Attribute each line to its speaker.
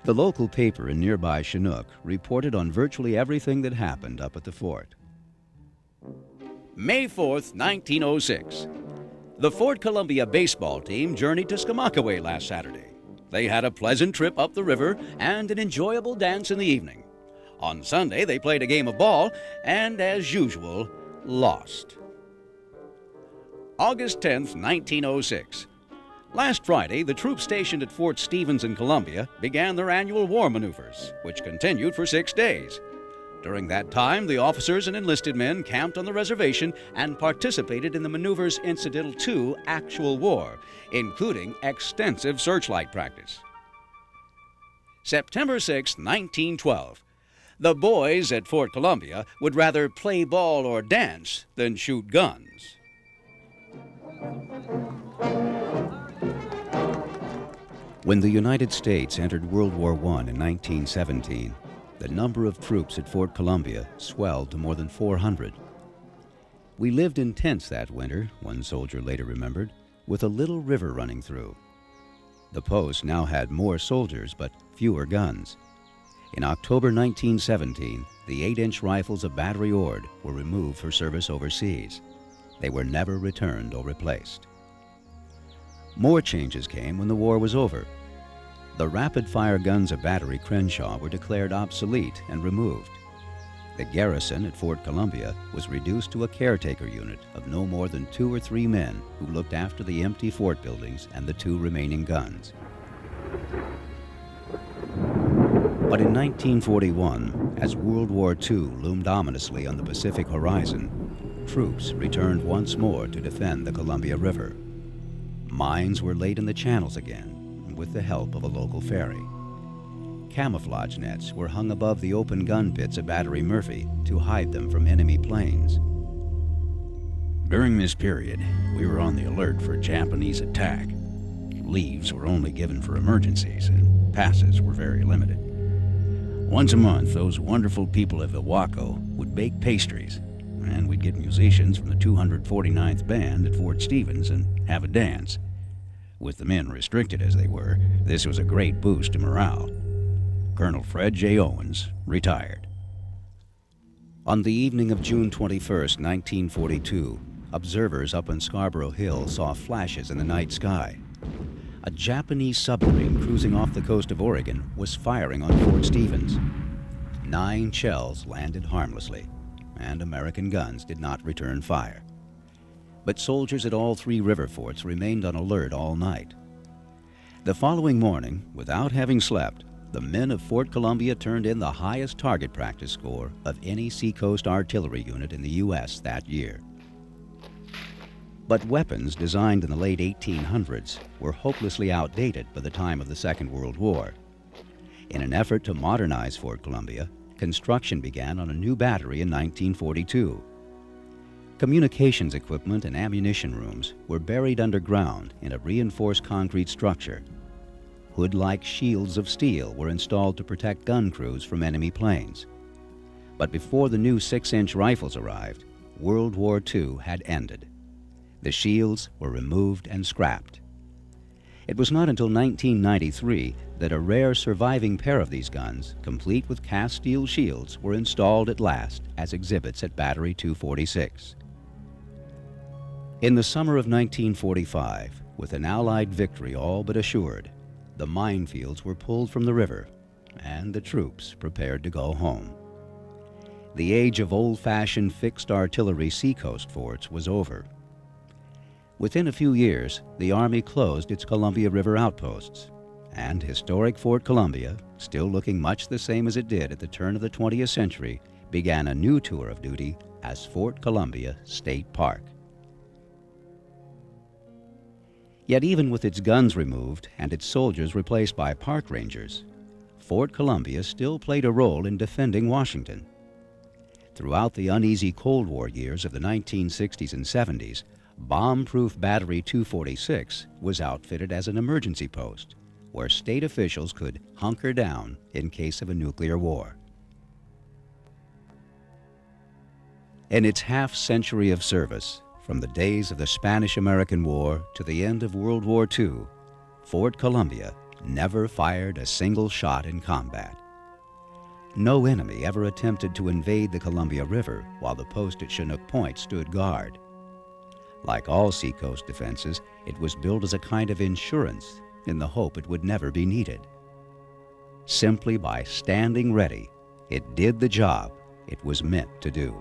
Speaker 1: The local paper in nearby Chinook reported on virtually everything that happened up at the fort. May 4th, 1906. The Fort Columbia baseball team journeyed to Skamakaway last Saturday. They had a pleasant trip up the river and an enjoyable dance in the evening. On Sunday, they played a game of ball and, as usual, lost. August 10th, 1906. Last Friday, the troops stationed at Fort Stevens in Columbia began their annual war maneuvers, which continued for 6 days. During that time, the officers and enlisted men camped on the reservation and participated in the maneuvers incidental to actual war, including extensive searchlight practice. September 6, 1912. The boys at Fort Columbia would rather play ball or dance than shoot guns. When the United States entered World War I in 1917, the number of troops at Fort Columbia swelled to more than 400. We lived in tents that winter, one soldier later remembered, with a little river running through. The post now had more soldiers but fewer guns. In October 1917, the 8-inch rifles of Battery Ord were removed for service overseas. They were never returned or replaced. More changes came when the war was over. The rapid-fire guns of Battery Crenshaw were declared obsolete and removed. The garrison at Fort Columbia was reduced to a caretaker unit of no more than 2 or 3 men who looked after the empty fort buildings and the 2 remaining guns. But in 1941, as World War II loomed ominously on the Pacific horizon, troops returned once more to defend the Columbia River. Mines were laid in the channels again, with the help of a local ferry. Camouflage nets were hung above the open gun pits of Battery Murphy to hide them from enemy planes. During this period, we were on the alert for Japanese attack. Leaves were only given for emergencies, and passes were very limited. Once a month, those wonderful people of Iwako would bake pastries, and we'd get musicians from the 249th Band at Fort Stevens and have a dance. With the men restricted as they were, this was a great boost to morale. Colonel Fred J. Owens retired. On the evening of June 21, 1942, observers up on Scarborough Hill saw flashes in the night sky. A Japanese submarine cruising off the coast of Oregon was firing on Fort Stevens. 9 shells landed harmlessly, and American guns did not return fire. But soldiers at all 3 river forts remained on alert all night. The following morning, without having slept, the men of Fort Columbia turned in the highest target practice score of any seacoast artillery unit in the U.S. that year. But weapons designed in the late 1800s were hopelessly outdated by the time of the Second World War. In an effort to modernize Fort Columbia, construction began on a new battery in 1942. Communications equipment and ammunition rooms were buried underground in a reinforced concrete structure. Hood-like shields of steel were installed to protect gun crews from enemy planes. But before the new 6-inch rifles arrived, World War II had ended. The shields were removed and scrapped. It was not until 1993 that a rare surviving pair of these guns, complete with cast steel shields, were installed at last as exhibits at Battery 246. In the summer of 1945, with an Allied victory all but assured, the minefields were pulled from the river, and the troops prepared to go home. The age of old-fashioned fixed artillery seacoast forts was over. Within a few years, the Army closed its Columbia River outposts, and historic Fort Columbia, still looking much the same as it did at the turn of the 20th century, began a new tour of duty as Fort Columbia State Park. Yet even with its guns removed and its soldiers replaced by park rangers, Fort Columbia still played a role in defending Washington. Throughout the uneasy Cold War years of the 1960s and 70s, bomb-proof Battery 246 was outfitted as an emergency post, where state officials could hunker down in case of a nuclear war. In its half-century of service, from the days of the Spanish-American War to the end of World War II, Fort Columbia never fired a single shot in combat. No enemy ever attempted to invade the Columbia River while the post at Chinook Point stood guard. Like all seacoast defenses, it was built as a kind of insurance in the hope it would never be needed. Simply by standing ready, it did the job it was meant to do.